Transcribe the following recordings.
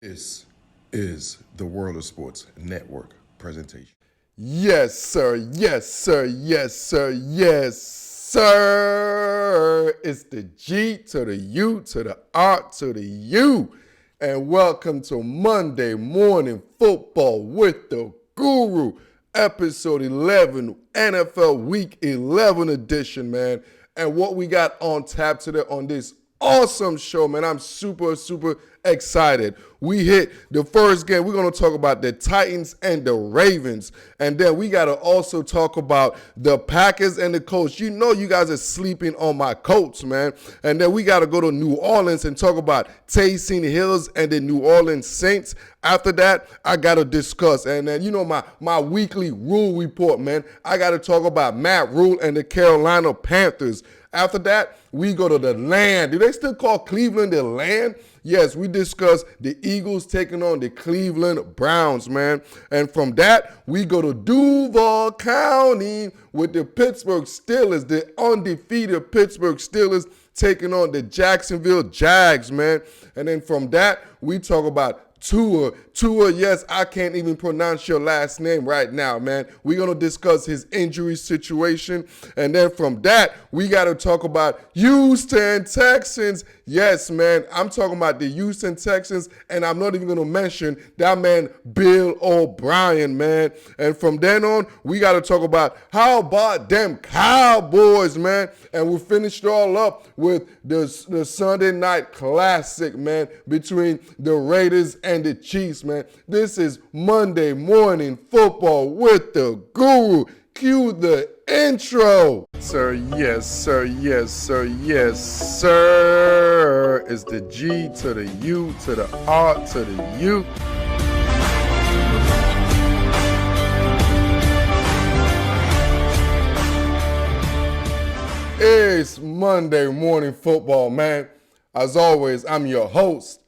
This is the World of Sports Network presentation. Yes, sir. Yes, sir. Yes, sir. Yes, sir. It's the G to the U to the R to the U. And welcome to Monday Morning Football with the Guru, episode 11, NFL Week 11 edition, man. And what we got on tap today on this awesome show, man. I'm super excited. We hit the first game. We're going to talk about the Titans and the Ravens. And then we got to also talk about the Packers and the Colts. You know you guys are sleeping on my Colts, man. And then we got to go to New Orleans and talk about Taysom Hills and the New Orleans Saints. After that, I got to discuss. And then, you know, my weekly rule report, man. I got to talk about Matt Rule and the Carolina Panthers. After that, we go to the land. Do they still call Cleveland the land? Yes, we discuss the Eagles taking on the Cleveland Browns, man. And from that, we go to Duval County with the Pittsburgh Steelers, the undefeated Pittsburgh Steelers taking on the Jacksonville Jags, man. And then from that, we talk about Tua, yes, I can't even pronounce your last name right now, man. We're going to discuss his injury situation. And then from that, we got to talk about Houston Texans. Yes, man, I'm talking about the Houston Texans, and I'm not even going to mention that man, Bill O'Brien, man. And from then on, we got to talk about how about them Cowboys, man. And we finished it all up with the Sunday night classic, man, between the Raiders and the Chiefs, man. This is Monday Morning Football with the Guru. Cue the intro. Sir, yes, sir, yes, sir, yes, sir. It's the G to the U to the R to the U. It's Monday Morning Football, man. As always, I'm your host,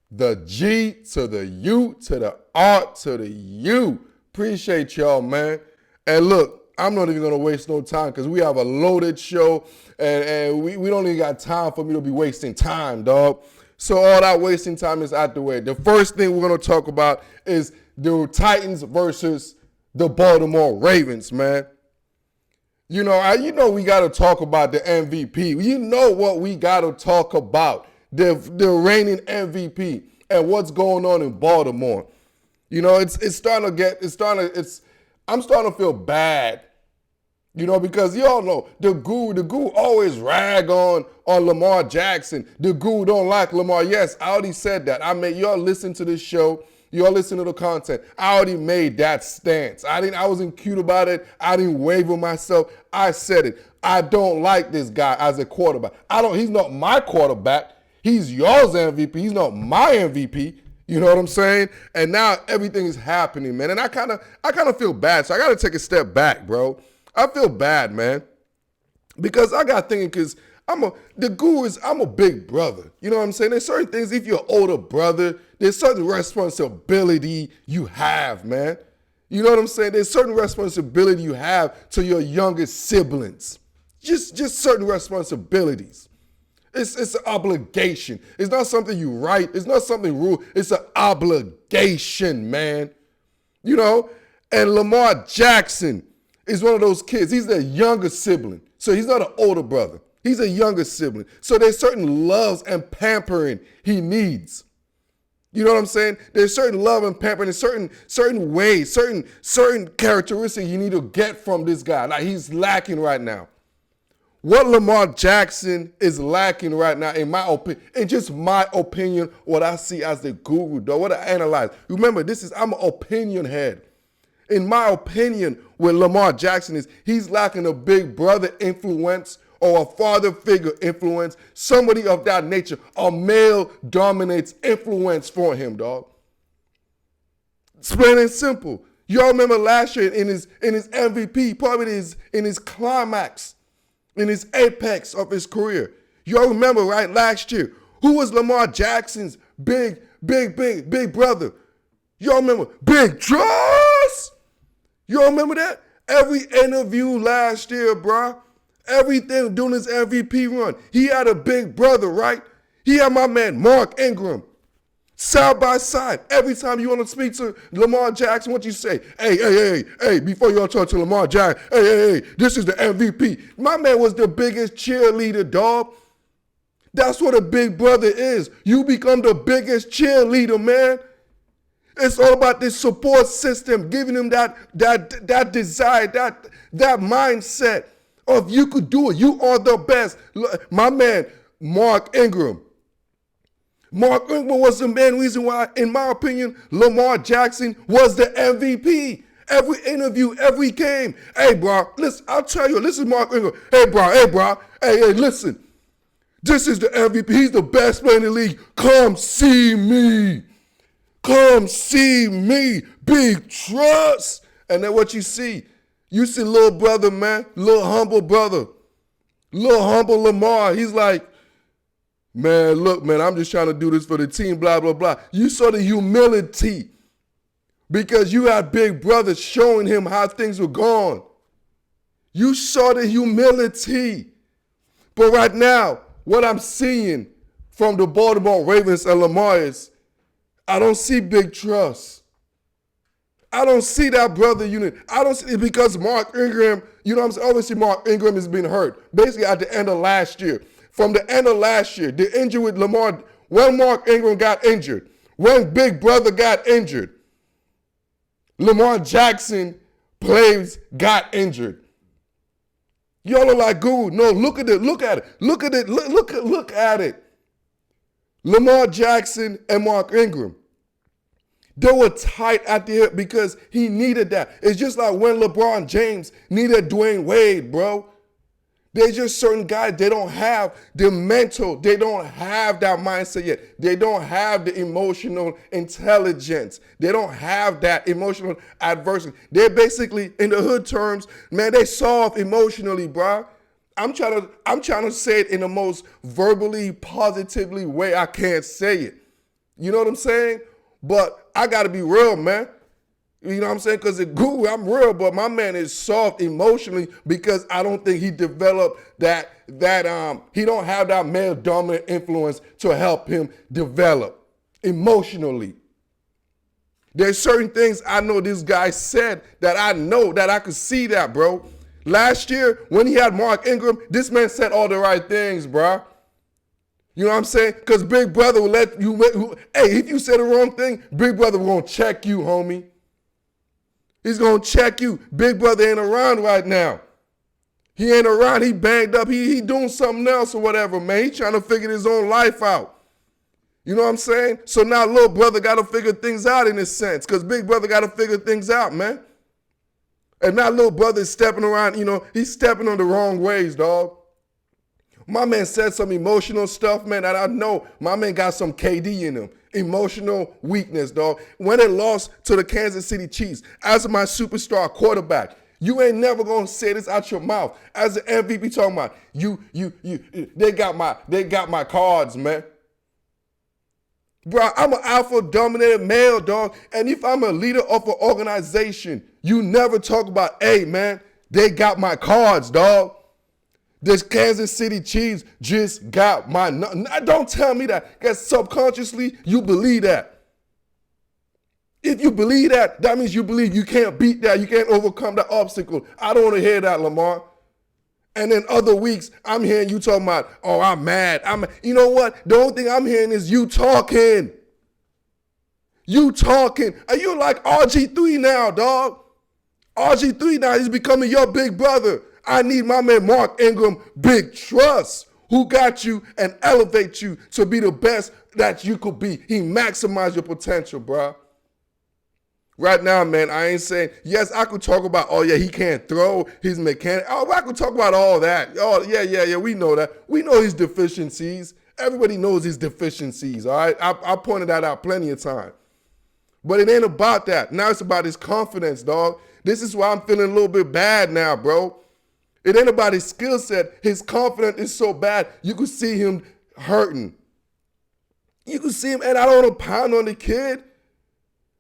the G to the U to the R to the U. Appreciate y'all, man. And look, I'm not even going to waste no time because we have a loaded show and we don't even got time for me to be wasting time, dog. So all that wasting time is out the way. The first thing we're going to talk about is the Titans versus the Baltimore Ravens, man. You know we got to talk about the MVP. You know what we got to talk about. The reigning MVP and what's going on in Baltimore. You know, I'm starting to feel bad. You know, because y'all know the guru always rag on Lamar Jackson. The guru don't like Lamar. Yes, I already said that. Y'all listen to this show. Y'all listen to the content. I already made that stance. I wasn't cute about it. I didn't waver myself. I said it. I don't like this guy as a quarterback. He's not my quarterback. He's yours MVP. He's not my MVP. You know what I'm saying? And now everything is happening, man. And I kind of feel bad. So I got to take a step back, bro. I feel bad, man. Because I got thinking, because I'm a big brother. You know what I'm saying? There's certain things, if you're an older brother, there's certain responsibility you have, man. You know what I'm saying? There's certain responsibility you have to your younger siblings. Just certain responsibilities. It's an obligation. It's not something you write. It's not something rule. It's an obligation, man. You know? And Lamar Jackson is one of those kids. He's the younger sibling. So he's not an older brother. He's a younger sibling. So there's certain loves and pampering he needs. You know what I'm saying? There's certain love and pampering, there's certain ways, certain characteristics you need to get from this guy. Like he's lacking right now. What Lamar Jackson is lacking right now, in my opinion, and just my opinion, what I see as the guru, though, what I analyze. Remember, I'm an opinion head. In my opinion, what Lamar Jackson is, he's lacking a big brother influence or a father figure influence, somebody of that nature, a male dominates influence for him, dog. It's plain and simple. Y'all remember last year in his MVP, probably in his climax, in his apex of his career. Y'all remember, right, last year, who was Lamar Jackson's big brother? Y'all remember Big Trust? Y'all remember that? Every interview last year, bro, everything during his MVP run, he had a big brother, right? He had my man Mark Ingram. Side by side. Every time you want to speak to Lamar Jackson, what you say? Hey, before you all talk to Lamar Jackson, hey, this is the MVP. My man was the biggest cheerleader, dog. That's what a big brother is. You become the biggest cheerleader, man. It's all about this support system, giving him that desire, that mindset of you could do it. You are the best. My man, Mark Ingram. Mark Ingram was the main reason why, in my opinion, Lamar Jackson was the MVP. Every interview, every game. Hey, bro, listen, I'll tell you, this is Mark Ingram. Hey, bro, hey, listen. This is the MVP. He's the best player in the league. Come see me. Come see me. Big trust. And then what you see little brother, man, little humble brother, little humble Lamar. He's like, man, look, man, I'm just trying to do this for the team, blah, blah, blah. You saw the humility because you had big brother showing him how things were going. You saw the humility. But right now, what I'm seeing from the Baltimore Ravens and Lamar is, I don't see big trust. I don't see that brother unit. I don't see it because Mark Ingram, you know what I'm saying? Obviously, Mark Ingram has been hurt. Basically, at the end of last year. From the end of last year, the injury with Lamar, when Mark Ingram got injured, when Big Brother got injured, Lamar Jackson plays got injured. Y'all are like, Google. No, look at it. Look at it. Look at it. Look at it. Lamar Jackson and Mark Ingram. They were tight at the hip because he needed that. It's just like when LeBron James needed Dwayne Wade, bro. There's just certain guys, they don't have the mental, they don't have that mindset yet. They don't have the emotional intelligence. They don't have that emotional adversity. They're basically, in the hood terms, man, they soft emotionally, bro. I'm trying to say it in the most verbally, positively way I can say it. You know what I'm saying? But I got to be real, man. You know what I'm saying? Because I'm real, but my man is soft emotionally because I don't think he developed that he don't have that male dominant influence to help him develop emotionally. There's certain things I know this guy said that I know that I could see that, bro. Last year, when he had Mark Ingram, this man said all the right things, bro. You know what I'm saying? Because Big Brother will let you, hey, if you say the wrong thing, Big Brother will gonna check you, homie. He's going to check you. Big Brother ain't around right now. He ain't around. He banged up. He doing something else or whatever, man. He trying to figure his own life out. You know what I'm saying? So now little brother got to figure things out in a sense because Big Brother got to figure things out, man. And now little brother is stepping around, he's stepping on the wrong ways, dog. My man said some emotional stuff, man, that I know my man got some KD in him. Emotional weakness, dog. When they lost to the Kansas City Chiefs, as my superstar quarterback, you ain't never gonna say this out your mouth. As the MVP talking about, they got my cards, man. Bro, I'm an alpha dominated male, dog. And if I'm a leader of an organization, you never talk about, hey, man, they got my cards, dog. This Kansas City Chiefs just got my... Don't tell me that, because subconsciously, you believe that. If you believe that, that means you believe you can't beat that. You can't overcome that obstacle. I don't want to hear that, Lamar. And then other weeks, I'm hearing you talking about, oh, I'm mad. You know what? The only thing I'm hearing is you talking. You talking. Are you like RG3 now, dog? RG3 now, he's becoming your big brother. I need my man Mark Ingram, big trust, who got you and elevate you to be the best that you could be. He maximized your potential, bro. Right now, man, I ain't saying, yes, I could talk about, oh, yeah, he can't throw, his mechanic. Oh, I could talk about all that. Oh, yeah, we know that. We know his deficiencies. Everybody knows his deficiencies, all right? I pointed that out plenty of time. But it ain't about that. Now it's about his confidence, dog. This is why I'm feeling a little bit bad now, bro. It ain't about his skill set. His confidence is so bad, you could see him hurting. You could see him, and I don't want to pound on the kid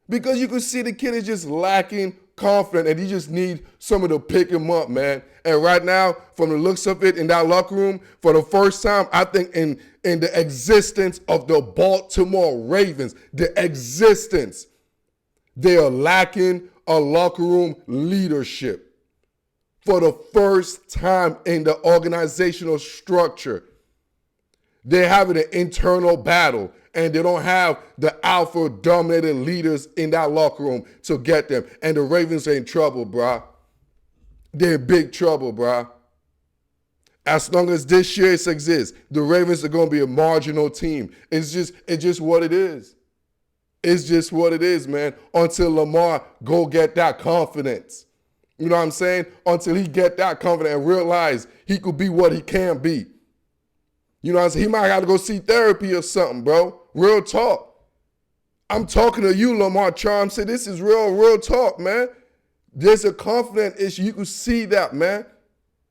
because you could see the kid is just lacking confident, and he just needs someone to pick him up, man. And right now, from the looks of it in that locker room, for the first time, I think in the existence of the Baltimore Ravens, they are lacking a locker room leadership. For the first time in the organizational structure, they're having an internal battle, and they don't have the alpha dominated leaders in that locker room to get them. And the Ravens are in trouble, bruh. They're in big trouble, bruh. As long as this year exists, the Ravens are going to be a marginal team. It's just what it is. It's just what it is, man. Until Lamar go get that confidence. You know what I'm saying? Until he get that confidence and realize he could be what he can be. You know what I'm saying? He might have to go see therapy or something, bro. Real talk. I'm talking to you, Lamar Charm. Say this is real talk, man. There's a confidence issue. You can see that, man.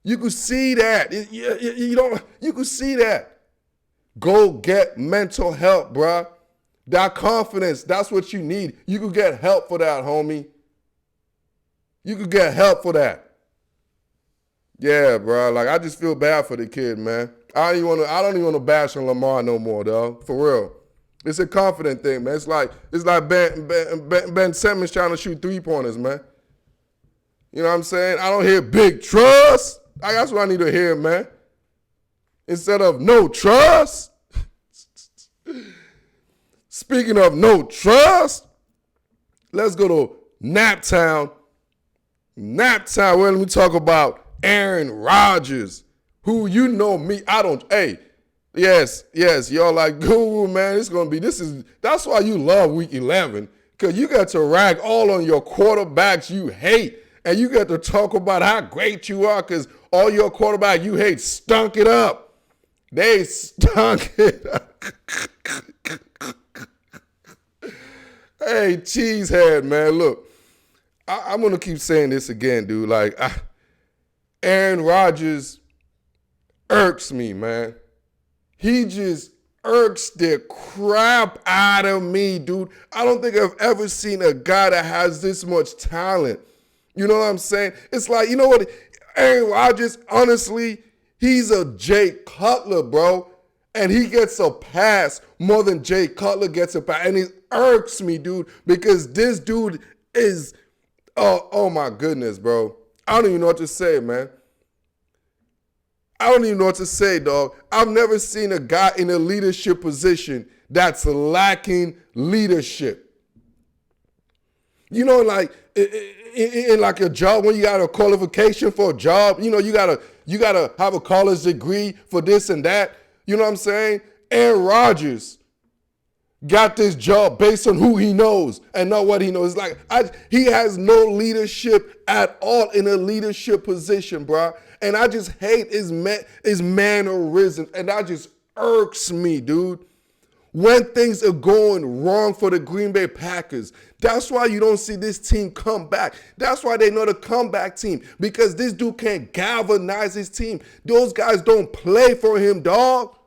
You can see that. You can see that. Go get mental help, bro. That confidence, that's what you need. You can get help for that, homie. You could get help for that. Yeah, bro. Like, I just feel bad for the kid, man. I don't even want to bash on Lamar no more, dog. For real. It's a confident thing, man. It's like Ben Simmons trying to shoot 3-pointers, man. You know what I'm saying? I don't hear big trust. That's what I need to hear, man. Instead of no trust. Speaking of no trust, let's go to Naptown. Well, let me talk about Aaron Rodgers, who, you know me, yes, y'all like, Guru, man, that's why you love week 11, because you got to rag all on your quarterbacks you hate, and you got to talk about how great you are, because all your quarterbacks you hate stunk it up. They stunk it up. Hey, cheesehead, man, look. I'm going to keep saying this again, dude. Like, Aaron Rodgers irks me, man. He just irks the crap out of me, dude. I don't think I've ever seen a guy that has this much talent. You know what I'm saying? It's like, you know what? Aaron Rodgers, honestly, he's a Jay Cutler, bro. And he gets a pass more than Jay Cutler gets a pass. And it irks me, dude, because this dude is... Oh my goodness, bro. I don't even know what to say, man. I don't even know what to say, dog. I've never seen a guy in a leadership position that's lacking leadership. You know, like in like a job, when you got a qualification for a job, you know, you gotta have a college degree for this and that. You know what I'm saying? Aaron Rodgers got this job based on who he knows and not what he knows. Like, he has no leadership at all in a leadership position, bro. And I just hate his mannerisms, and that just irks me, dude. When things are going wrong for the Green Bay Packers, that's why you don't see this team come back. That's why they're not a comeback team, because this dude can't galvanize his team. Those guys don't play for him, dog.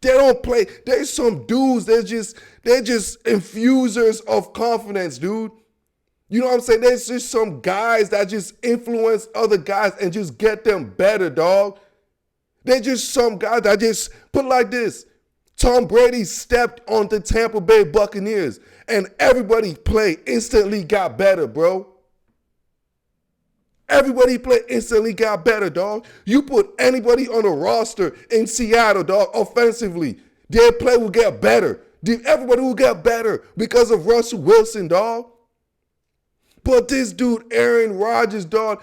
They don't play. There's some dudes, they're just infusers of confidence, dude. You know what I'm saying? There's just some guys that just influence other guys and just get them better, dog. They're just some guys that just, put it like this. Tom Brady stepped on the Tampa Bay Buccaneers and everybody played instantly got better, bro. Everybody played instantly got better, dog. You put anybody on the roster in Seattle, dog, offensively, their play will get better. Everybody will get better because of Russell Wilson, dog. But this dude, Aaron Rodgers, dog,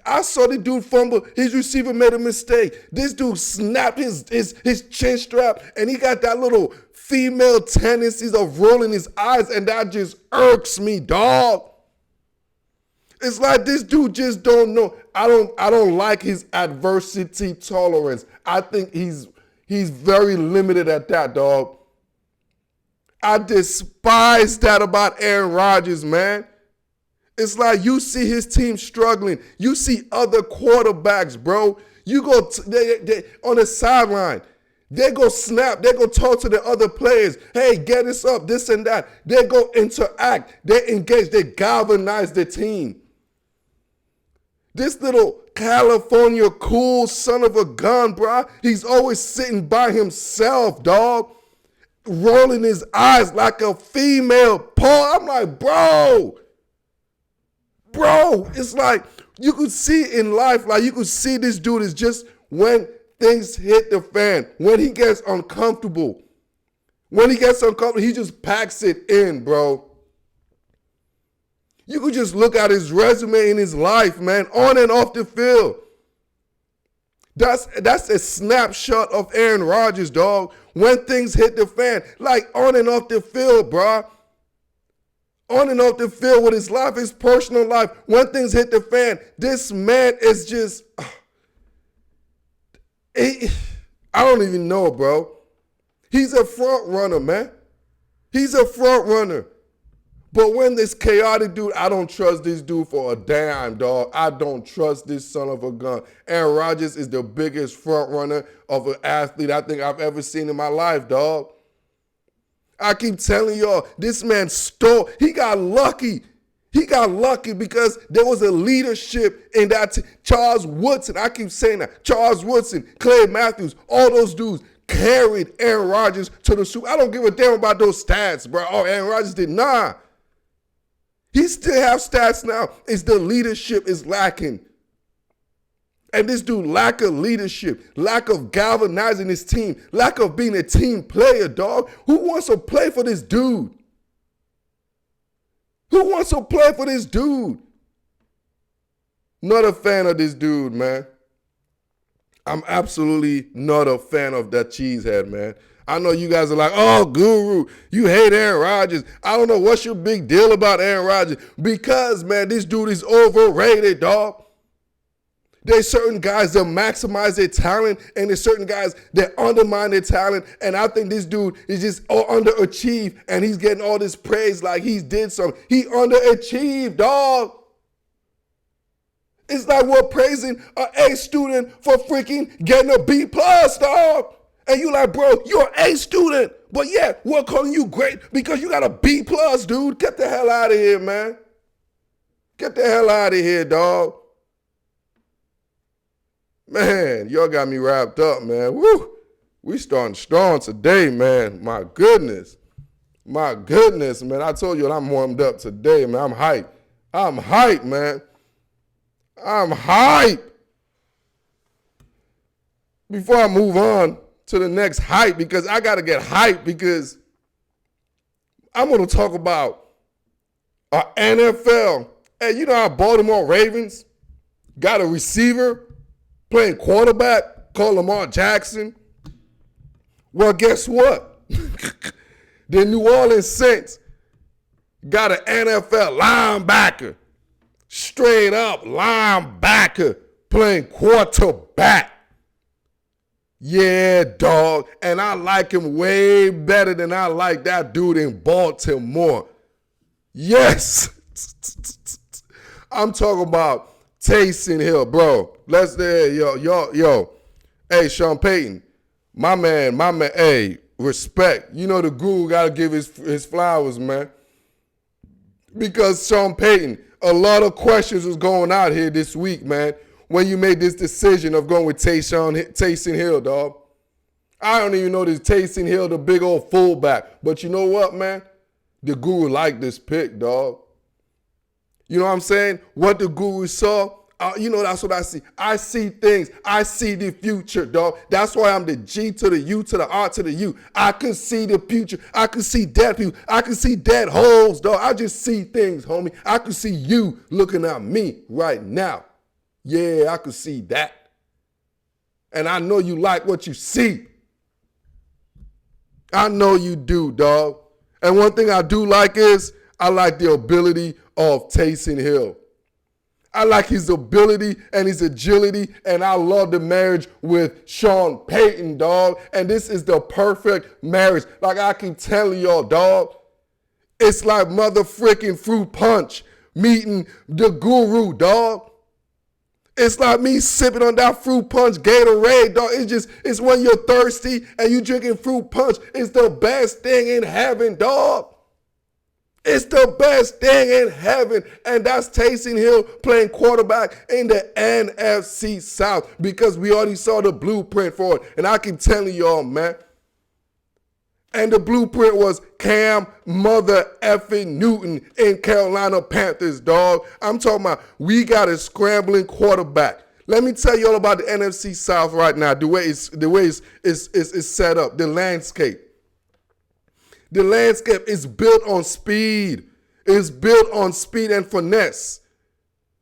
I saw the dude fumble. His receiver made a mistake. This dude snapped his chin strap, and he got that little female tendencies of rolling his eyes, and that just irks me, dog. It's like this dude just don't know. I don't like his adversity tolerance. I think he's very limited at that, dog. I despise that about Aaron Rodgers, man. It's like you see his team struggling. You see other quarterbacks, bro. You go on the sideline. They go snap. They go talk to the other players. Hey, get us up, this and that. They go interact. They engage. They galvanize the team. This little California cool son of a gun, bro, he's always sitting by himself, dog, rolling his eyes like a female paw. I'm like, bro, it's like you could see in life, like you could see this dude is just when things hit the fan, when he gets uncomfortable. When he gets uncomfortable, he just packs it in, bro. You could just look at his resume in his life, man, on and off the field. That's a snapshot of Aaron Rodgers, dog. When things hit the fan, like on and off the field, bro. On and off the field with his life, his personal life. When things hit the fan, this man is just, I don't even know, bro. He's a front runner, man. He's a front runner. But when this chaotic dude, I don't trust this dude for a dime, dog. I don't trust this son of a gun. Aaron Rodgers is the biggest front runner of an athlete I think I've ever seen in my life, dog. I keep telling y'all, this man stole. He got lucky. He got lucky because there was a leadership in that. Charles Woodson, I keep saying that. Charles Woodson, Clay Matthews, all those dudes carried Aaron Rodgers to the Super. I don't give a damn about those stats, bro. Oh, Aaron Rodgers did not. He still have stats now. It's the leadership is lacking. And this dude, lack of leadership, lack of galvanizing his team, lack of being a team player, dog. Who wants to play for this dude? Who wants to play for this dude? Not a fan of this dude, man. I'm absolutely not a fan of that cheesehead, man. I know you guys are like, oh, Guru, you hate Aaron Rodgers. I don't know what's your big deal about Aaron Rodgers. Because, man, this dude is overrated, dog. There's certain guys that maximize their talent, and there's certain guys that undermine their talent. And I think this dude is just underachieved, and he's getting all this praise like he did something. He underachieved, dog. It's like we're praising an A student for freaking getting a B plus, dog. And you like, bro, you're an A student. But yeah, we're calling you great because you got a B plus, dude. Get the hell out of here, man. Get the hell out of here, dog. Man, y'all got me wrapped up, man. Woo. We starting strong today, man. My goodness. My goodness, man. I told you I'm warmed up today, man. I'm hyped. I'm hyped, man. I'm hyped. Before I move on to the next hype, because I got to get hyped, because I'm going to talk about our NFL. Hey, you know how Baltimore Ravens got a receiver playing quarterback called Lamar Jackson? Well, guess what? The New Orleans Saints got an NFL linebacker, straight up linebacker, playing quarterback. Yeah, dog. And I like him way better than I like that dude in Baltimore. Yes. I'm talking about Taysom Hill, bro. Let's yo. Hey, Sean Payton, my man, hey, respect. You know the Guru got to give his flowers, man. Because Sean Payton, a lot of questions was going out here this week, man, when you made this decision of going with Taysom Hill, dog. I don't even know this Taysom Hill, the big old fullback. But you know what, man? The Guru liked this pick, dog. You know what I'm saying? What the Guru saw, that's what I see. I see things. I see the future, dog. That's why I'm the G to the U to the R to the U. I can see the future. I can see dead people. I can see dead holes, dog. I just see things, homie. I can see you looking at me right now. Yeah, I can see that. And I know you like what you see. I know you do, dog. And one thing I do like is I like the ability of Taysom Hill. I like his ability and his agility, and I love the marriage with Sean Payton, dog. And this is the perfect marriage. Like I keep telling y'all, dog, it's like mother freaking fruit punch meeting the Guru, dog. It's like me sipping on that fruit punch Gatorade, dog. It's when you're thirsty and you drinking fruit punch. It's the best thing in heaven, dog. It's the best thing in heaven. And that's Taysom Hill playing quarterback in the NFC South because we already saw the blueprint for it. And I keep telling y'all, man. And the blueprint was Cam Mother effing Newton in Carolina Panthers, dog. I'm talking about we got a scrambling quarterback. Let me tell you all about the NFC South right now, the way it's set up, the landscape. The landscape is built on speed. It's built on speed and finesse.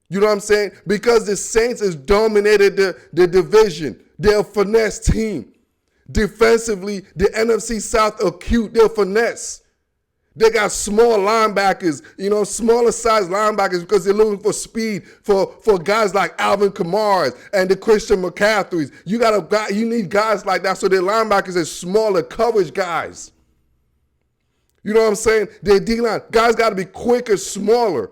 You know what I'm saying? Because the Saints has dominated the division. They're a finesse team. Defensively, the NFC South acute, they're finesse. They got small linebackers, smaller size linebackers because they're looking for speed for guys like Alvin Kamara and the Christian McCaffreys. You need guys like that so their linebackers are smaller coverage guys. You know what I'm saying? Their D-line, guys got to be quicker, smaller.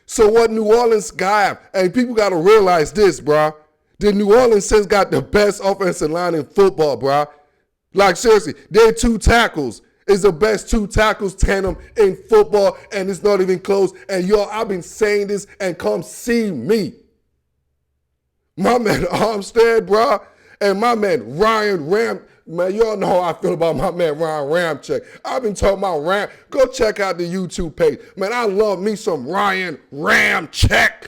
So what New Orleans got, and people got to realize this, bro. The New Orleans Saints got the best offensive line in football, bro. Like, seriously, their two tackles is the best two tackles tandem in football, and it's not even close. And, y'all, I've been saying this, and come see me. My man Armstead, bro, and my man Ryan Ram. Man, y'all know how I feel about my man Ryan Ramczyk. I've been talking about Ram. Go check out the YouTube page. Man, I love me some Ryan Ramczyk.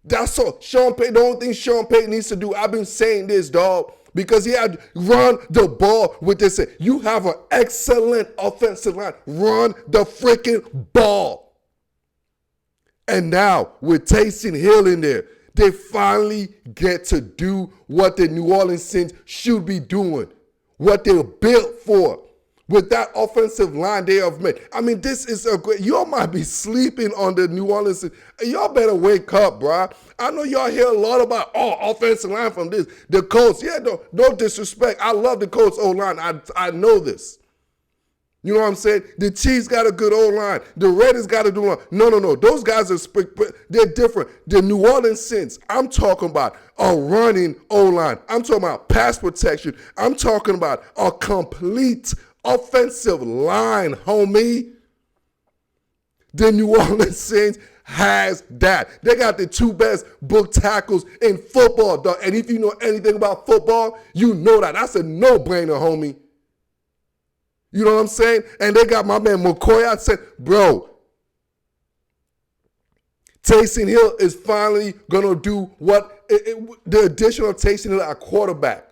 That's all. Sean Payton, the only thing Sean Payton needs to do, I've been saying this, dog, because he had to run the ball with this. You have an excellent offensive line. Run the freaking ball. And now, with Taysom Hill in there, they finally get to do what the New Orleans Saints should be doing, what they're built for. With that offensive line they have made. I mean, this is a great, y'all might be sleeping on the New Orleans. Y'all better wake up, bro. I know y'all hear a lot about, offensive line from this. The Colts, no disrespect. I love the Colts O-line. I know this. You know what I'm saying? The Chiefs got a good O-line. The Raiders got a good line. No. Those guys they're different. The New Orleans Saints, I'm talking about a running O-line. I'm talking about pass protection. I'm talking about a complete offensive line, homie. The New Orleans Saints has that. They got the two best book tackles in football, dog. And if you know anything about football, you know that. That's a no-brainer, homie. You know what I'm saying? And they got my man McCoy. I said, bro, Taysom Hill is finally going to do what the addition of Taysom Hill at quarterback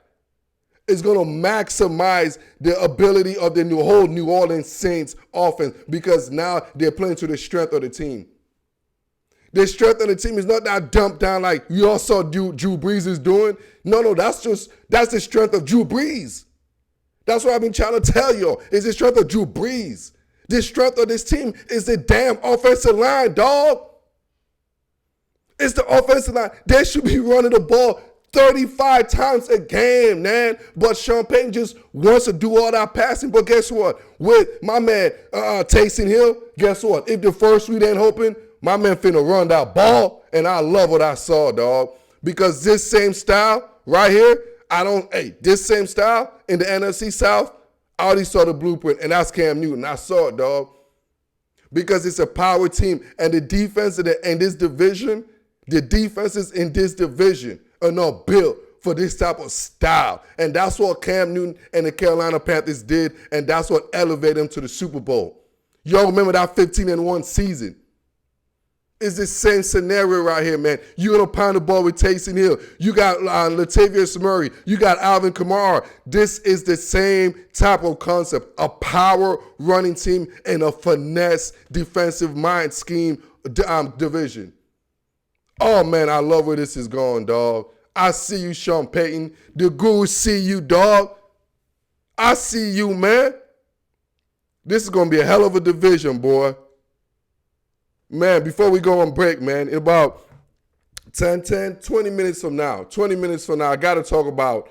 is going to maximize the ability of the whole New Orleans Saints offense because now they're playing to the strength of the team. The strength of the team is not that dumped down like you all saw Drew Brees is doing. No, that's the strength of Drew Brees. That's what I've been trying to tell y'all, is the strength of Drew Brees. The strength of this team is the damn offensive line, dog. It's the offensive line. They should be running the ball 35 times a game, man. But Sean Payton just wants to do all that passing. But guess what? With my man Taysom Hill, guess what? If the first read ain't hoping, my man finna run that ball. And I love what I saw, dog. Because this same style right here, this same style in the NFC South, I already saw the blueprint. And that's Cam Newton. I saw it, dog. Because it's a power team. And the defense in this division, the defenses in this division are not built for this type of style. And that's what Cam Newton and the Carolina Panthers did, and that's what elevated them to the Super Bowl. Y'all remember that 15-1 season? It's the same scenario right here, man. You're going to pound the ball with Taysom Hill. You got Latavius Murray. You got Alvin Kamara. This is the same type of concept, a power running team and a finesse defensive mind scheme division. Oh, man, I love where this is going, dog. I see you, Sean Payton. The Guru see you, dog. I see you, man. This is going to be a hell of a division, boy. Man, before we go on break, man, in about 20 minutes from now, I got to talk about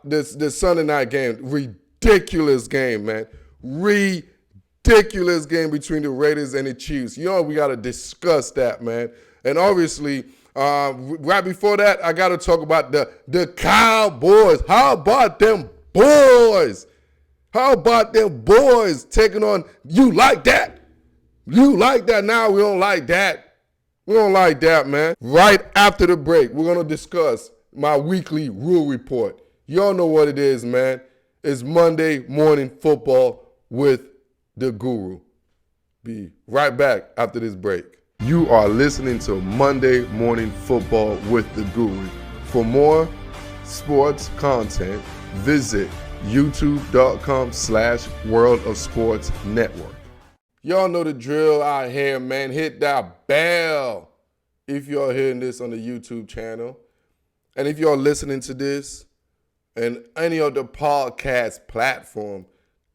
this Sunday night game. Ridiculous game, man. Ridiculous game between the Raiders and the Chiefs. You know, we got to discuss that, man. And obviously, right before that, I got to talk about the Cowboys. How about them boys? How about them boys taking on, you like that? You like that? Now we don't like that. We don't like that, man. Right after the break, we're going to discuss my weekly rule report. Y'all know what it is, man. It's Monday Morning Football with the Guru. Be right back after this break. You are listening to Monday Morning Football with the Guru. For more sports content, visit youtube.com/World of Sports Network. Y'all know the drill out here, man. Hit that bell if y'all hearing this on the YouTube channel. And if y'all listening to this and any of the podcast platform,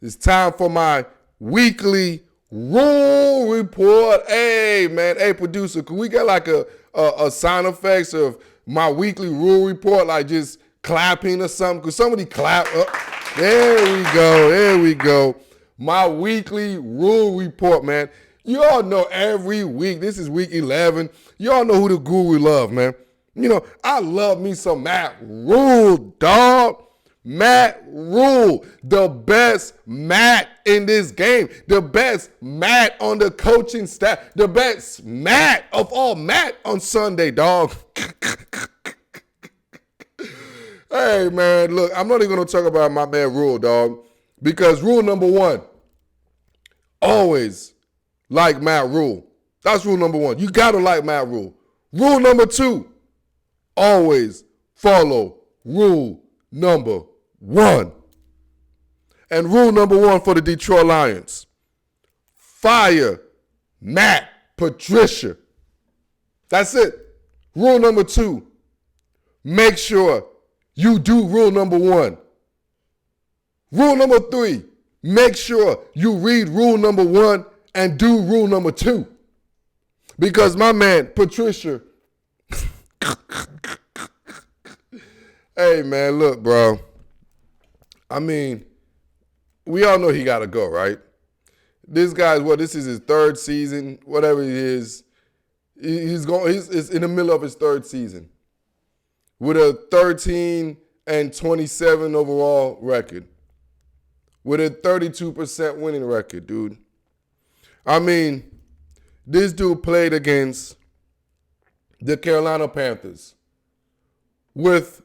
it's time for my weekly rule report. Hey, man. Hey, producer, can we get like a sound effects of my weekly rule report, like just clapping or something? Could somebody clap? There we go. There we go. My weekly rule report, man. You all know every week, this is week 11, you all know who the Guru love, man. You know, I love me some Matt Rule, dog. Matt Rule, the best Matt in this game, the best Matt on the coaching staff, the best Matt of all Matt on Sunday, dog. Hey, man, look, I'm not even going to talk about my man Rule, dog, because rule number one, always like Matt Rule. That's rule number one. You got to like Matt Rule. Rule number two, always follow rule number one. And rule number one for the Detroit Lions, fire Matt Patricia. That's it. Rule number two, make sure you do rule number one. Rule number three, make sure you read rule number one and do rule number two. Because my man, Patricia, hey, man, look, bro. I mean, we all know he got to go, right? This guy's, this is his third season, whatever it is. He's in the middle of his third season with a 13-27 overall record, with a 32% winning record, dude. I mean, this dude played against the Carolina Panthers with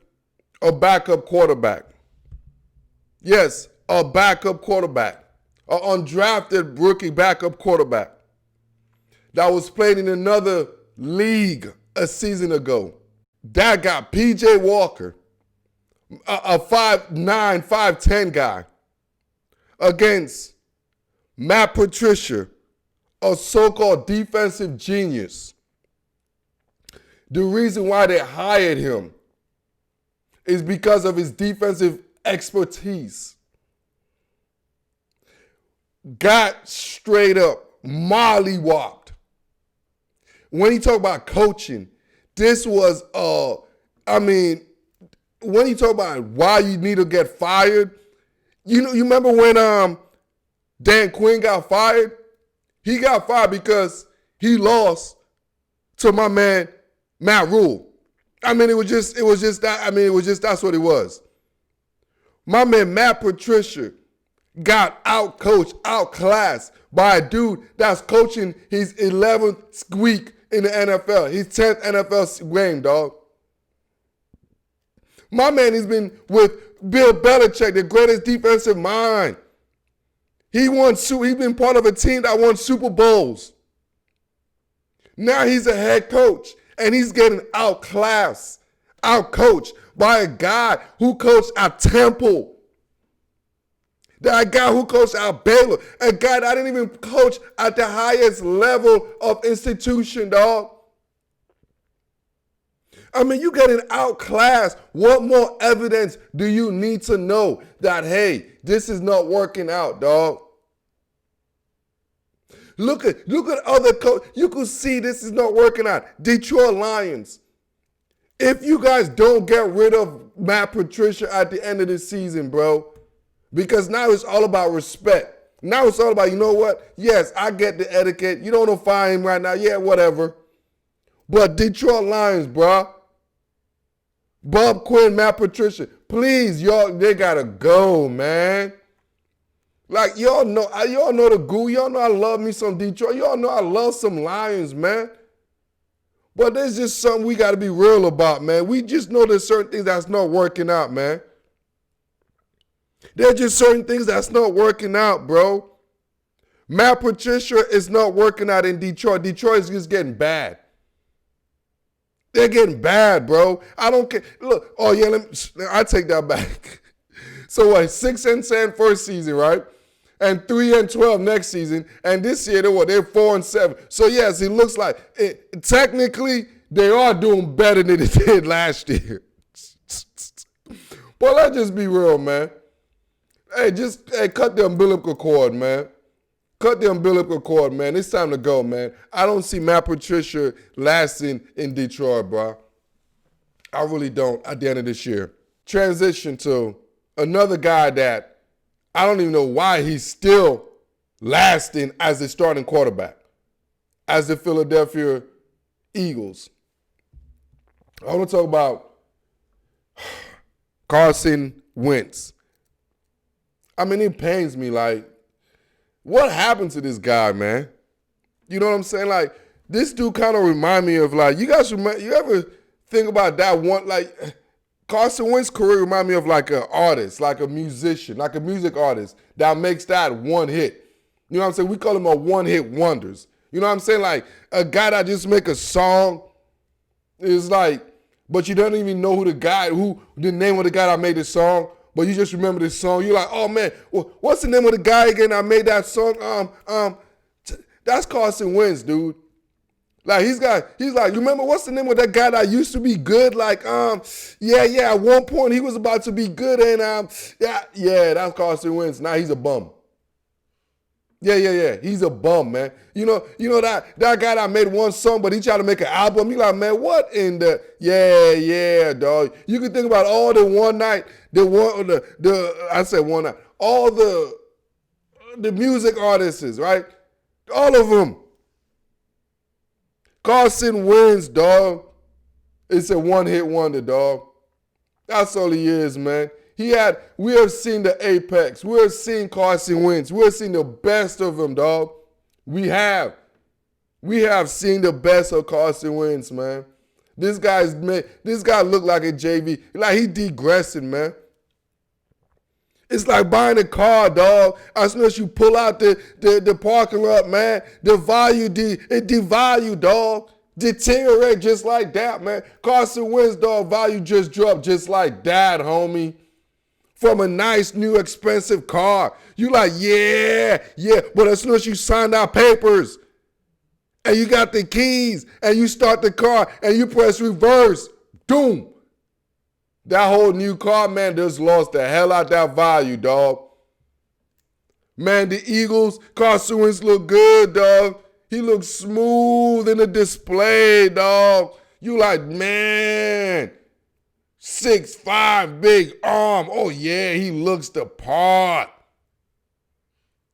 a backup quarterback. Yes, a backup quarterback, an undrafted rookie backup quarterback that was playing in another league a season ago. That got P.J. Walker, a 5'9", 5'10" guy, against Matt Patricia, a so-called defensive genius. The reason why they hired him is because of his defensive expertise. Got straight up mollywopped. When you talk about coaching, this was, when you talk about why you need to get fired, you remember when Dan Quinn got fired? He got fired because he lost to my man Matt Rule. That's what it was. My man Matt Patricia got out-coached, outclassed by a dude that's coaching his 11th week in the NFL, his 10th NFL game, dog. My man has been with Bill Belichick, the greatest defensive mind. He's been part of a team that won Super Bowls. Now he's a head coach, and he's getting outclassed, outcoached by a guy who coached at Temple. That guy who coached at Baylor. A guy that didn't even coach at the highest level of institution, dog. I mean, you getting outclassed. What more evidence do you need to know that, hey, this is not working out, dog? Look at other coaches. You can see this is not working out. Detroit Lions. If you guys don't get rid of Matt Patricia at the end of the season, bro, because now it's all about respect. Now it's all about, you know what? Yes, I get the etiquette. You don't want to fire him right now. Yeah, whatever. But Detroit Lions, bro. Bob Quinn, Matt Patricia, please, y'all, they gotta go, man. Like, y'all know the goo. Y'all know I love me some Detroit. Y'all know I love some Lions, man. But there's just something we got to be real about, man. We just know there's certain things that's not working out, man. There's just certain things that's not working out, bro. Matt Patricia is not working out in Detroit. Detroit is just getting bad. They're getting bad, bro. I don't care. Look, oh yeah, I take that back. So what? 6-10 first season, right? And 3-12 next season. And this year they're 4-7. So yes, it looks like technically they are doing better than they did last year. But let's just be real, man. Hey, cut the umbilical cord, man. Cut the umbilical cord, man. It's time to go, man. I don't see Matt Patricia lasting in Detroit, bro. I really don't at the end of this year. Transition to another guy that I don't even know why he's still lasting as the starting quarterback, as the Philadelphia Eagles. I want to talk about Carson Wentz. I mean, it pains me, like, what happened to this guy, man? You know what I'm saying? Like, this dude kind of remind me of, like, you ever think about that one, like, Carson Wentz's career remind me of like an artist, like a musician, like a music artist that makes that one hit. You know what I'm saying? We call them a one-hit wonders. You know what I'm saying? Like a guy that just make a song is like, but you don't even know the name of the guy that made the song, but you just remember this song. You're like, oh man, what's the name of the guy again that made that song? That's Carson Wentz, dude. Like he's like, you remember what's the name of that guy that used to be good? Like, at one point he was about to be good and that's Carson Wentz. Now he's a bum. Yeah. He's a bum, man. You know that guy that made one song, but he tried to make an album. You like, man, what in the dog. You can think about all the one night, all the music artists, right? All of them. Carson Wentz, dog. It's a one-hit wonder, dog. That's all he is, man. We have seen the apex. We have seen Carson Wentz. We have seen the best of him, dog. We have seen the best of Carson Wentz, man. This guy looked like a JV. Like he degressing, man. It's like buying a car, dog. As soon as you pull out the parking lot, man, the value, it devalue, dog. Deteriorate just like that, man. Carson Wentz, dog, value just dropped just like that, homie. From a nice, new, expensive car. You like, yeah. But as soon as you sign that papers and you got the keys and you start the car and you press reverse, boom. That whole new car, man, just lost the hell out that value, dog. Man, the Eagles, Carson Wentz look good, dog. He looks smooth in the display, dog. You like, man, 6'5", big arm. Oh, yeah, he looks the part.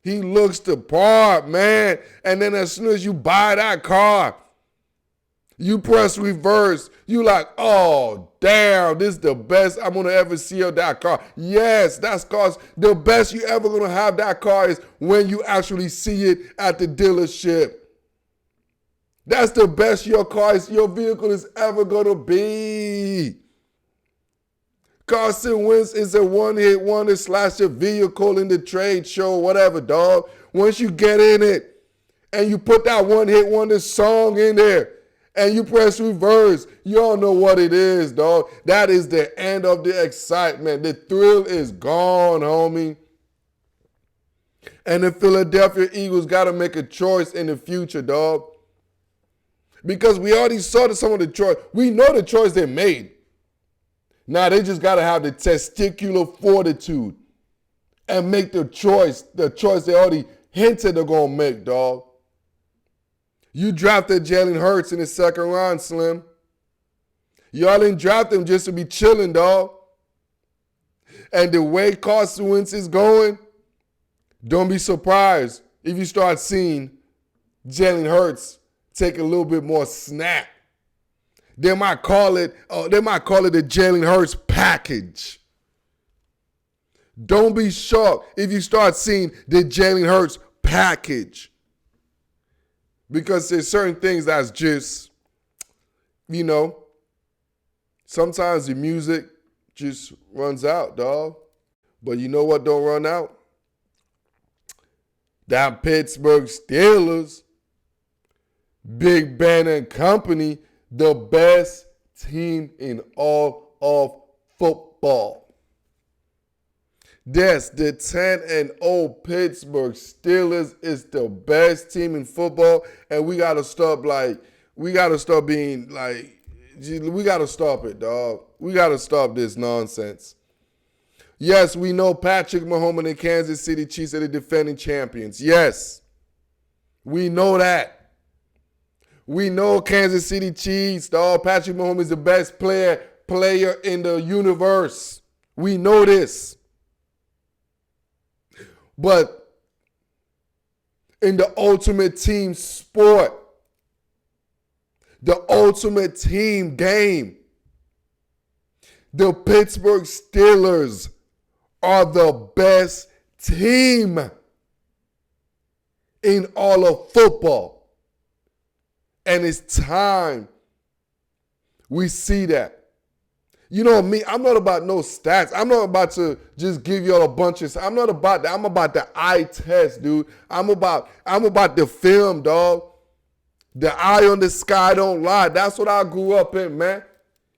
He looks the part, man. And then as soon as you buy that car, you press reverse. You like, oh, damn, this is the best I'm going to ever see of that car. Yes, that's cause the best you ever going to have that car is when you actually see it at the dealership. That's the best your vehicle is ever going to be. Carson Wentz is a one-hit wonder / a vehicle in the trade show, whatever, dog. Once you get in it and you put that one-hit wonder song in there, and you press reverse, you all know what it is, dog. That is the end of the excitement. The thrill is gone, homie. And the Philadelphia Eagles got to make a choice in the future, dog. Because we already saw some of the choice. We know the choice they made. Now they just got to have the testicular fortitude and make the choice they already hinted they're going to make, dog. You drafted Jalen Hurts in the second round, Slim. Y'all didn't draft him just to be chilling, dog. And the way Carson Wentz is going, don't be surprised if you start seeing Jalen Hurts take a little bit more snap They might call it the Jalen Hurts package. Don't be shocked if you start seeing the Jalen Hurts package. Because there's certain things that's just, sometimes the music just runs out, dog. But you know what don't run out? That Pittsburgh Steelers, Big Ben and company, the best team in all of football. Yes, the 10-0 Pittsburgh Steelers is the best team in football, and we gotta stop it, dog. We gotta stop this nonsense. Yes, we know Patrick Mahomes and the Kansas City Chiefs are the defending champions. Yes, we know that. We know Kansas City Chiefs, dog. Patrick Mahomes is the best player in the universe. We know this. But in the ultimate team sport, the ultimate team game, the Pittsburgh Steelers are the best team in all of football. And it's time we see that. You know me, I'm not about no stats. I'm not about to just give y'all a bunch of. I'm not about that. I'm about the eye test, dude. I'm about the film, dog. The eye on the sky don't lie. That's what I grew up in, man.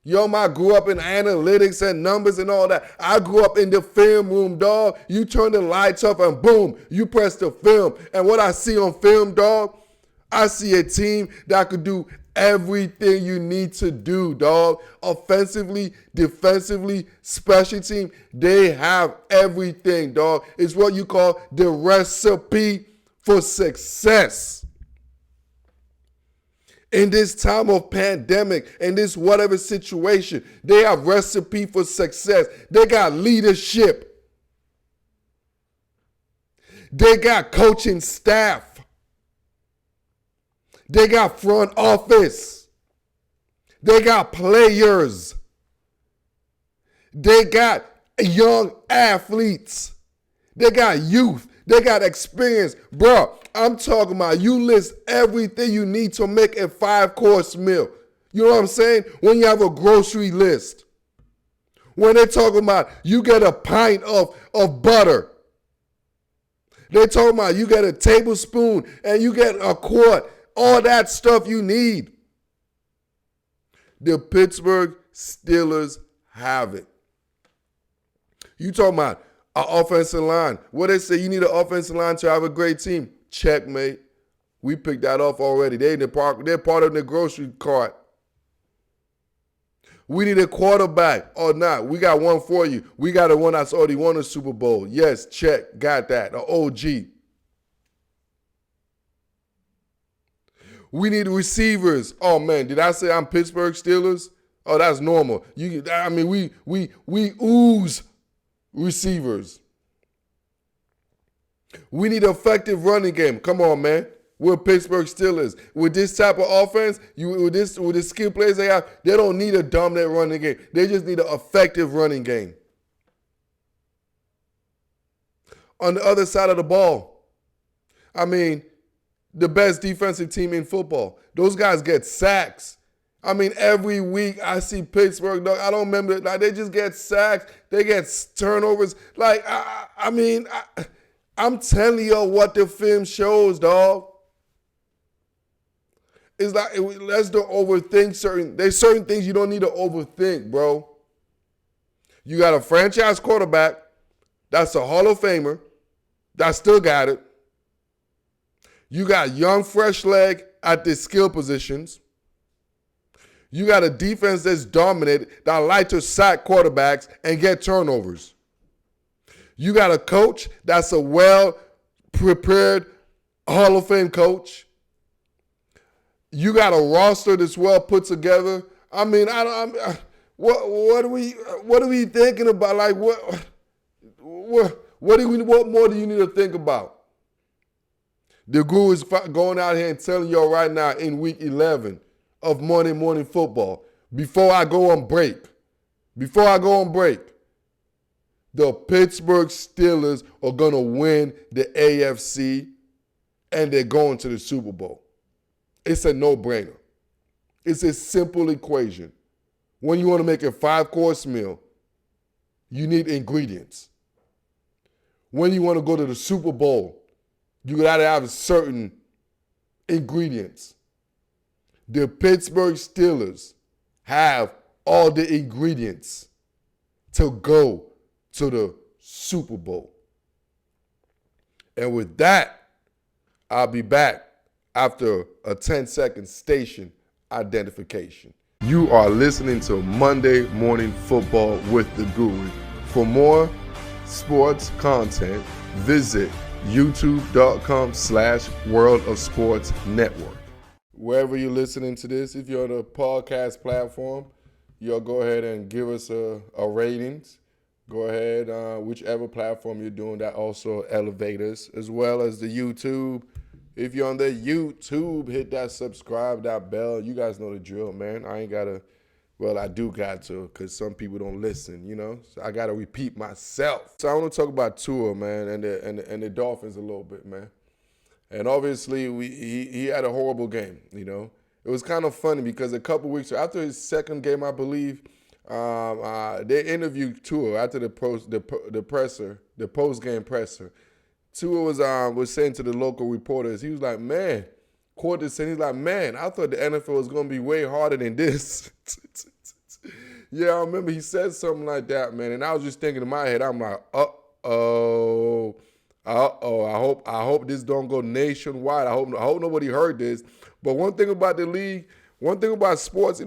I grew up in analytics and numbers and all that. I grew up in the film room, dog. You turn the lights off and boom, you press the film. And what I see on film, dog, I see a team that could do everything you need to do, dog. Offensively, defensively, special team, they have everything, dog. It's what you call the recipe for success. In this time of pandemic, in this whatever situation, they have recipe for success. They got leadership. They got coaching staff. They got front office. They got players. They got young athletes. They got youth. They got experience. Bro, I'm talking about you list everything you need to make a 5-course meal. You know what I'm saying? When you have a grocery list. When they're talking about you get a pint of butter. They're talking about you get a tablespoon and you get a quart. All that stuff you need. The Pittsburgh Steelers have it. You talking about an offensive line. What they say, you need an offensive line to have a great team. Checkmate. We picked that off already. They're part of the grocery cart. We need a quarterback or not. We got one for you. We got a one that's already won a Super Bowl. Yes, check. Got that. An OG. We need receivers. Oh man, did I say I'm Pittsburgh Steelers? Oh, that's normal. We ooze receivers. We need an effective running game. Come on, man. We're Pittsburgh Steelers. With this type of offense, with the skill players they have, they don't need a dominant running game. They just need an effective running game. On the other side of the ball, the best defensive team in football. Those guys get sacks. Every week I see Pittsburgh, dog. I don't remember. They just get sacks. They get turnovers. I'm telling you what the film shows, dog. It's like, let's don't overthink there's certain things you don't need to overthink, bro. You got a franchise quarterback that's a Hall of Famer that still got it. You got young, fresh leg at the skill positions. You got a defense that's dominated, that like to sack quarterbacks and get turnovers. You got a coach that's a well-prepared Hall of Fame coach. You got a roster that's well put together. What are we thinking about? Like what more do you need to think about? The guru is going out here and telling y'all right now in week 11 of Monday Morning Football, before I go on break, the Pittsburgh Steelers are going to win the AFC and they're going to the Super Bowl. It's a no-brainer. It's a simple equation. When you want to make a 5-course meal, you need ingredients. When you want to go to the Super Bowl, you got to have certain ingredients. The Pittsburgh Steelers have all the ingredients to go to the Super Bowl. And with that, I'll be back after a 10-second station identification. You are listening to Monday Morning Football with the Guru. For more sports content, visit youtube.com/World of Sports Network. Wherever you're listening to this, if you're on a podcast platform, you'll go ahead and give us a ratings. Go ahead, whichever platform you're doing, that also elevate us, as well as the YouTube. If you're on the YouTube, hit that subscribe, that bell. You guys know the drill, man. I ain't got to, well, I do got to, because some people don't listen, you know? So I got to repeat myself. So I want to talk about Tua, man, and the Dolphins a little bit, man. And obviously, he had a horrible game, you know? It was kind of funny because a couple weeks after his second game, I believe, they interviewed Tua after the post-game presser. Tua was saying to the local reporters, he was like, man, he's like, man, I thought the NFL was going to be way harder than this. Yeah, I remember he said something like that, man. And I was just thinking in my head, I'm like, uh-oh. I hope this don't go nationwide. I hope nobody heard this. But one thing about the league, one thing about sports, the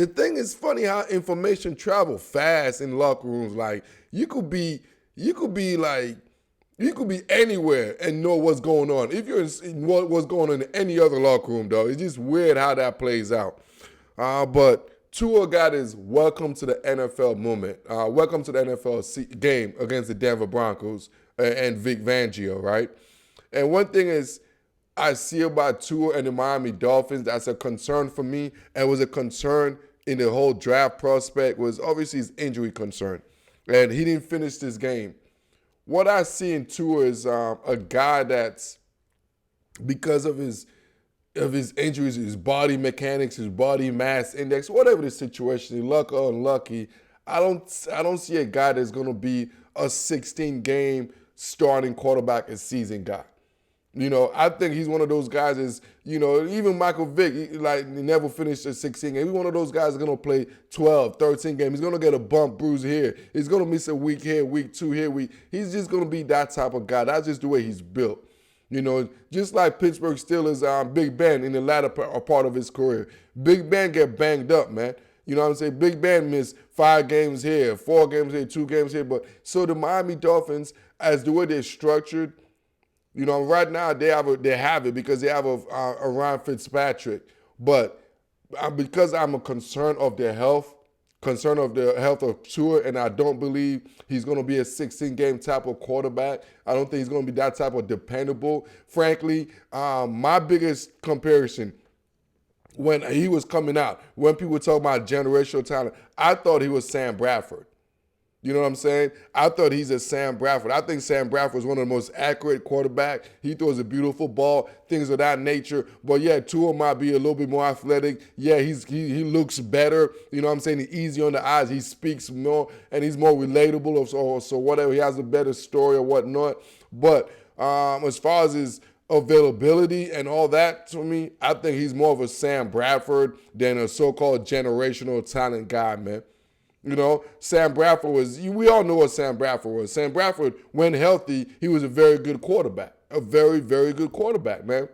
thing is funny how information travel fast in locker rooms. Like you could be anywhere and know what's going on. If you're in what's going on in any other locker room, though, it's just weird how that plays out. But Tua got his welcome to the NFL moment. Welcome to the NFL game against the Denver Broncos and Vic Fangio, right? And one thing is I see about Tua and the Miami Dolphins that's a concern for me, and was a concern in the whole draft prospect, was obviously his injury concern. And he didn't finish this game. What I see in Tua is a guy that's, because of his injuries, his body mechanics, his body mass index, whatever the situation, lucky or unlucky, I don't see a guy that's going to be a 16-game starting quarterback and season guy. You know, I think he's one of those guys is, you know, even Michael Vick, he never finished a 16 game. He's one of those guys that's going to play 12, 13 games. He's going to get a bump, bruise here. He's going to miss a week here, week 2 here. He's just going to be that type of guy. That's just the way he's built. You know, just like Pittsburgh Steelers, Big Ben in the latter part of his career. Big Ben get banged up, man. You know what I'm saying? Big Ben missed 5 games here, 4 games here, 2 games here. But so the Miami Dolphins, as the way they're structured, you know, right now they have it because they have a Ryan Fitzpatrick. But because I'm a concern of the health of Tua, and I don't believe he's going to be a 16-game type of quarterback. I don't think he's going to be that type of dependable. Frankly, my biggest comparison when he was coming out, when people talk about generational talent, I thought he was Sam Bradford. You know what I'm saying? I thought he's a Sam Bradford. I think Sam Bradford is one of the most accurate quarterbacks. He throws a beautiful ball, things of that nature. But yeah, Tua might be a little bit more athletic. Yeah, he looks better. You know what I'm saying? He's easy on the eyes. He speaks more, and he's more relatable. So whatever, he has a better story or whatnot. But as far as his availability and all that, to me, I think he's more of a Sam Bradford than a so-called generational talent guy, man. You know, Sam Bradford we all know what Sam Bradford was. Sam Bradford, when healthy, he was a very good quarterback. A very, very good quarterback, man.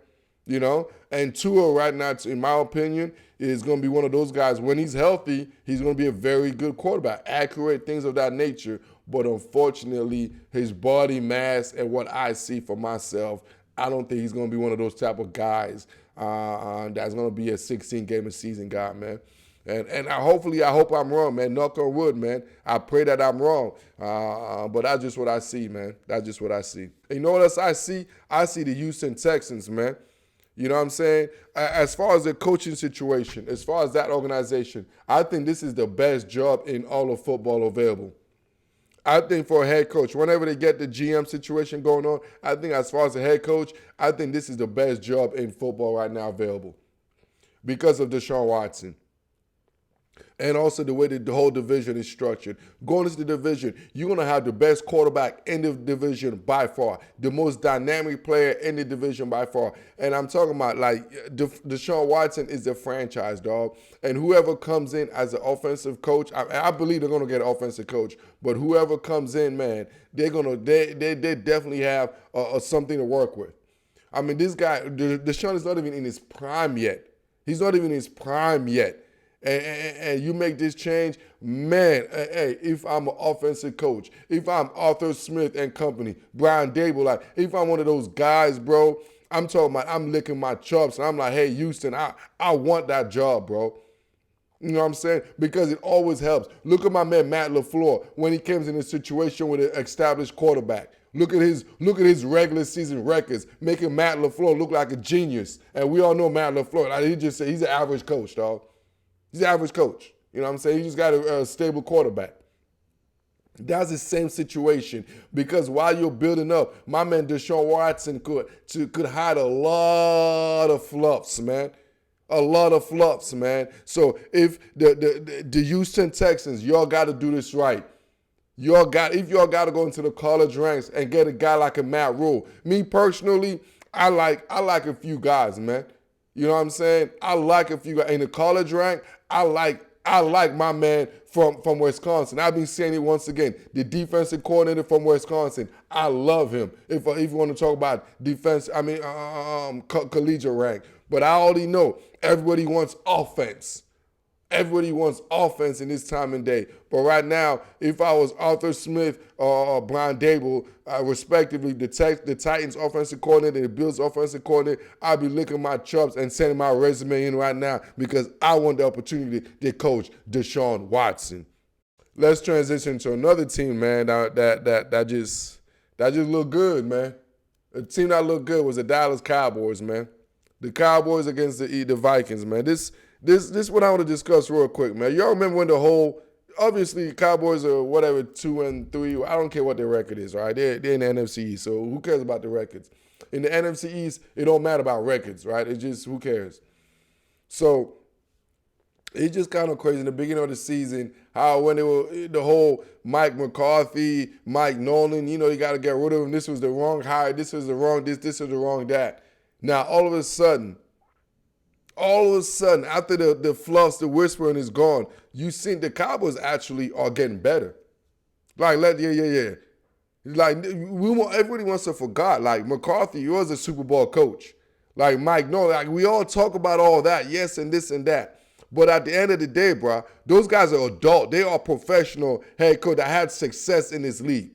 You know, and Tua right now, in my opinion, is going to be one of those guys. When he's healthy, he's going to be a very good quarterback. Accurate, things of that nature. But unfortunately, his body mass and what I see for myself, I don't think he's going to be one of those type of guys that's going to be a 16-game a season guy, man. And I hope I'm wrong, man. Knock on wood, man. I pray that I'm wrong. But that's just what I see, man. That's just what I see. And you know what else I see? I see the Houston Texans, man. You know what I'm saying? As far as the coaching situation, as far as that organization, I think this is the best job in all of football available. I think for a head coach, whenever they get the GM situation going on, I think as far as a head coach, I think this is the best job in football right now available because of Deshaun Watson. And also the way that the whole division is structured. Going into the division, you're going to have the best quarterback in the division by far. The most dynamic player in the division by far. And I'm talking about, like, Deshaun Watson is the franchise, dog. And whoever comes in as an offensive coach, I believe they're going to get an offensive coach. But whoever comes in, man, they definitely have something to work with. I mean, this guy, Deshaun is not even in his prime yet. He's not even in his prime yet. And you make this change, man, hey, if I'm an offensive coach, if I'm Arthur Smith and company, Brian Dable, like, if I'm one of those guys, bro, I'm talking about, I'm licking my chops, and I'm like, hey, Houston, I want that job, bro. You know what I'm saying? Because it always helps. Look at my man, Matt LaFleur, when he comes in a situation with an established quarterback. Look at his regular season records, making Matt LaFleur look like a genius. And we all know Matt LaFleur. Like, he's an average coach, dog. He's an average coach. You know what I'm saying? He just got a stable quarterback. That's the same situation because while you're building up, my man Deshaun Watson could hide a lot of fluffs, man. A lot of fluffs, man. So if the Houston Texans, y'all got to do this right. If y'all got to go into the college ranks and get a guy like a Matt Rule. Me personally, I like a few guys, man. You know what I'm saying? I like a few guys in the college rank. I like my man from Wisconsin. I've been saying it once again. The defensive coordinator from Wisconsin. I love him. If you want to talk about defense, collegiate rank. But I already know everybody wants offense. Everybody wants offense in this time and day. But right now, if I was Arthur Smith or Brian Dable, respectively, the Titans offensive coordinator and the Bills offensive coordinator, I'd be licking my chops and sending my resume in right now because I want the opportunity to coach Deshaun Watson. Let's transition to another team, man, that just looked good, man. The team that looked good was the Dallas Cowboys, man. The Cowboys against the Vikings, man. This is what I want to discuss real quick, man. Y'all remember when obviously the Cowboys are whatever 2-3. I don't care what their record is, right? They're in the NFC East, so who cares about the records? In the NFC East, it don't matter about records, right? It's just who cares. So it's just kind of crazy in the beginning of the season how when they were the whole Mike McCarthy, Mike Nolan, you got to get rid of him. This was the wrong hire. This was the wrong this was the wrong that. Now all of a sudden, after the fluffs, the whispering is gone, you see the Cowboys actually are getting better. Like, yeah. Like, everybody wants to forget. Like, McCarthy was a Super Bowl coach. Like, Mike, no, like, we all talk about all that, yes, and this and that. But at the end of the day, bro, those guys are adult. They are professional head coach that had success in this league.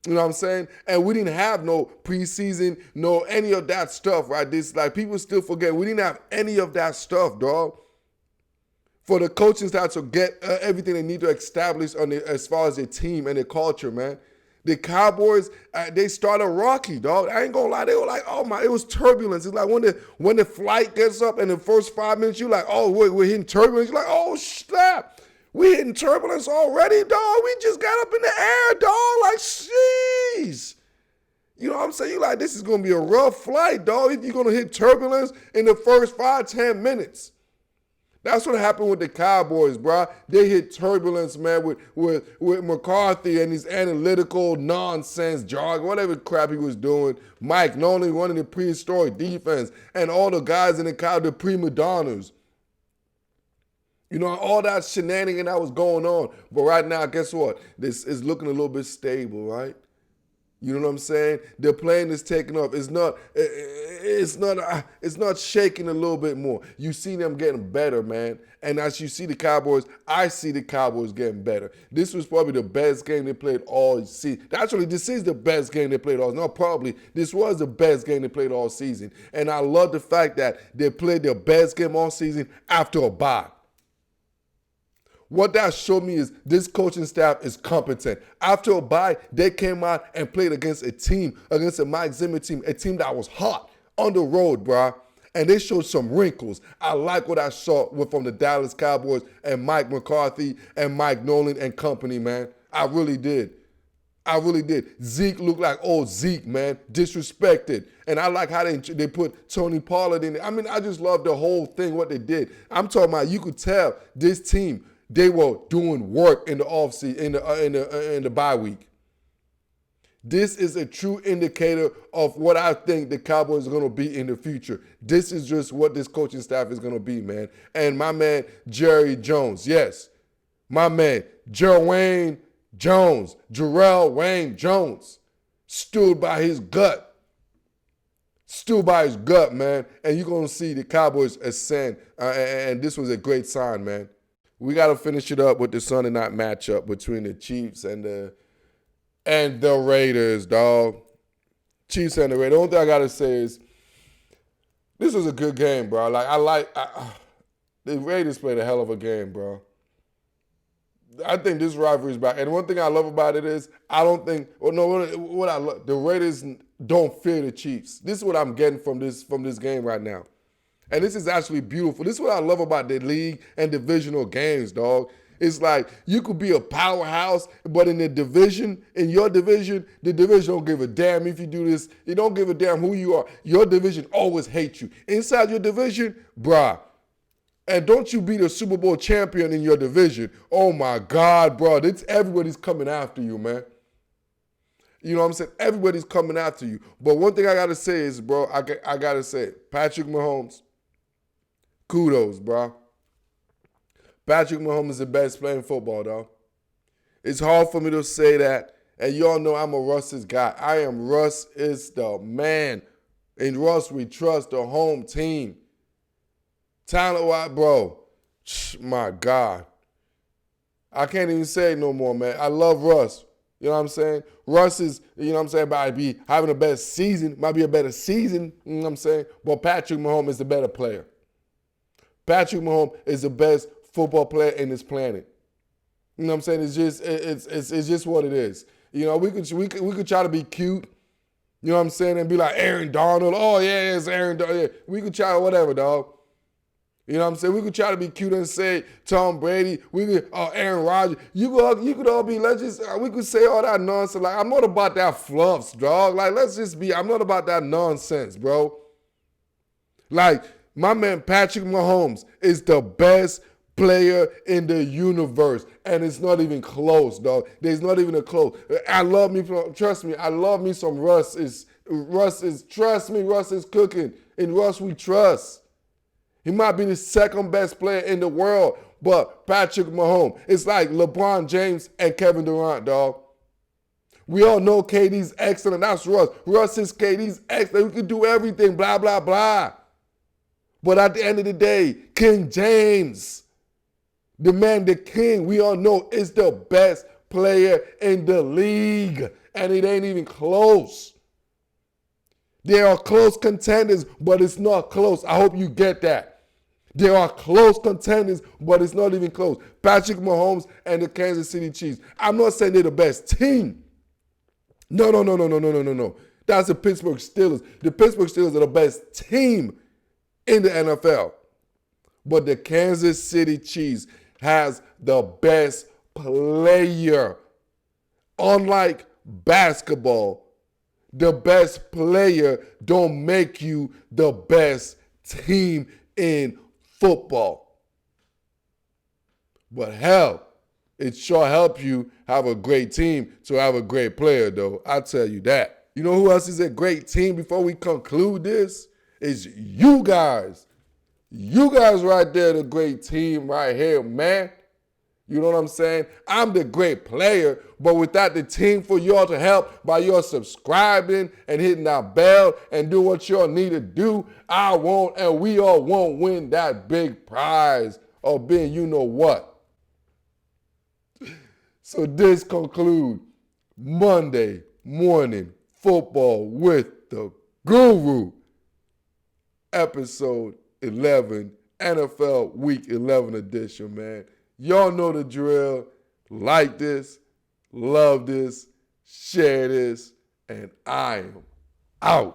You know what I'm saying? And we didn't have no preseason, no any of that stuff, right? People still forget. We didn't have any of that stuff, dog. For the coaching staff to get everything they need to establish as far as their team and their culture, man. The Cowboys, they started rocky, dog. I ain't gonna lie. They were like, oh my, it was turbulence. It's like when the flight gets up in the first 5 minutes, you're like, oh, wait, we're hitting turbulence. You're like, oh, snap. We hitting turbulence already, dog. We just got up in the air, dog. Like, jeez. You know what I'm saying? You like, this is going to be a rough flight, dog, if you're going to hit turbulence in the first 5-10 minutes. That's what happened with the Cowboys, bro. They hit turbulence, man, with McCarthy and his analytical nonsense jargon, whatever crap he was doing. Mike Nolan running the prehistoric defense and all the guys in the crowd, the prima donnas. All that shenanigan that was going on. But right now, guess what? This is looking a little bit stable, right? You know what I'm saying? The plane is taking off. It's not shaking a little bit more. You see them getting better, man. And as you see the Cowboys, I see the Cowboys getting better. This was probably the best game they played all season. Actually, this is the best game they played all season. No, probably. This was the best game they played all season. And I love the fact that they played their best game all season after a bye. What that showed me is this coaching staff is competent. After a bye, they came out and played against a team, against a Mike Zimmer team, a team that was hot. on the road, bro. And they showed some wrinkles. I like what I saw from the Dallas Cowboys and Mike McCarthy and Mike Nolan and company, man. I really did. I really did. Zeke looked like old Zeke, man. Disrespected. And I like how they put Tony Pollard in it. I mean, I just love the whole thing, what they did. I'm talking about, you could tell this team, they were doing work in the offseason, in the bye week. This is a true indicator of what I think the Cowboys are going to be in the future. This is just what this coaching staff is going to be, man. And my man, Jerry Jones, yes. My man, Jarrell Wayne Jones, stood by his gut. Stood by his gut, man. And you're going to see the Cowboys ascend. And this was a great sign, man. We got to finish it up with the Sunday night matchup between the Chiefs and the Raiders, dog. Chiefs and the Raiders. The only thing I got to say is this was a good game, bro. The Raiders played a hell of a game, bro. I think this rivalry is back. And one thing I love about it is the Raiders don't fear the Chiefs. This is what I'm getting from this game right now. And this is actually beautiful. This is what I love about the league and divisional games, dog. It's like you could be a powerhouse, but in your division, the division don't give a damn if you do this. It don't give a damn who you are. Your division always hates you. Inside your division, bruh. And don't you be the Super Bowl champion in your division. Oh, my God, bro. Everybody's coming after you, man. You know what I'm saying? Everybody's coming after you. But one thing I got to say is, bro, I got to say, Patrick Mahomes, kudos, bro. Patrick Mahomes is the best player in football, though. It's hard for me to say that. And y'all know I'm a Russ's guy. Russ is the man. In Russ, we trust the home team. Talent-wise, bro, my God. I can't even say it no more, man. I love Russ. You know what I'm saying? Russ is, you know what I'm saying, might be having a better season, might be a better season, you know what I'm saying? But Patrick Mahomes is the better player. Patrick Mahomes is the best football player in this planet. You know what I'm saying? It's just what it is. You know, we could try to be cute, you know what I'm saying, and be like Aaron Donald. Oh, yeah, it's Aaron Donald. Yeah. We could try whatever, dog. You know what I'm saying? We could try to be cute and say Tom Brady. We could, Aaron Rodgers. You could all be, we could say all that nonsense. Like, I'm not about that fluffs, dog. Like, I'm not about that nonsense, bro. Like, my man Patrick Mahomes is the best player in the universe. And it's not even close, dog. There's not even a close. Trust me, I love me some Russ. Trust me, Russ is cooking. In Russ, we trust. He might be the second best player in the world, but Patrick Mahomes, it's like LeBron James and Kevin Durant, dog. We all know KD's excellent. That's Russ. Russ is KD's excellent. We can do everything, blah, blah, blah. But at the end of the day, King James, the man, the king, we all know is the best player in the league. And it ain't even close. There are close contenders, but it's not close. I hope you get that. There are close contenders, but it's not even close. Patrick Mahomes and the Kansas City Chiefs. I'm not saying they're the best team. No. That's the Pittsburgh Steelers. The Pittsburgh Steelers are the best team in the NFL. But the Kansas City Chiefs has the best player. Unlike basketball, the best player don't make you the best team in football. But hell, it sure helps you have a great team to have a great player, though. I'll tell you that. You know who else is a great team before we conclude this? Is you guys. You guys right there, the great team right here, man. You know what I'm saying? I'm the great player, but without the team for y'all to help by y'all subscribing and hitting that bell and do what y'all need to do, I won't and we all won't win that big prize of being you know what. So this concludes Monday morning football with the Guru, episode 11, NFL Week 11 edition, man. Y'all know the drill. Like this, love this, share this, and I am out.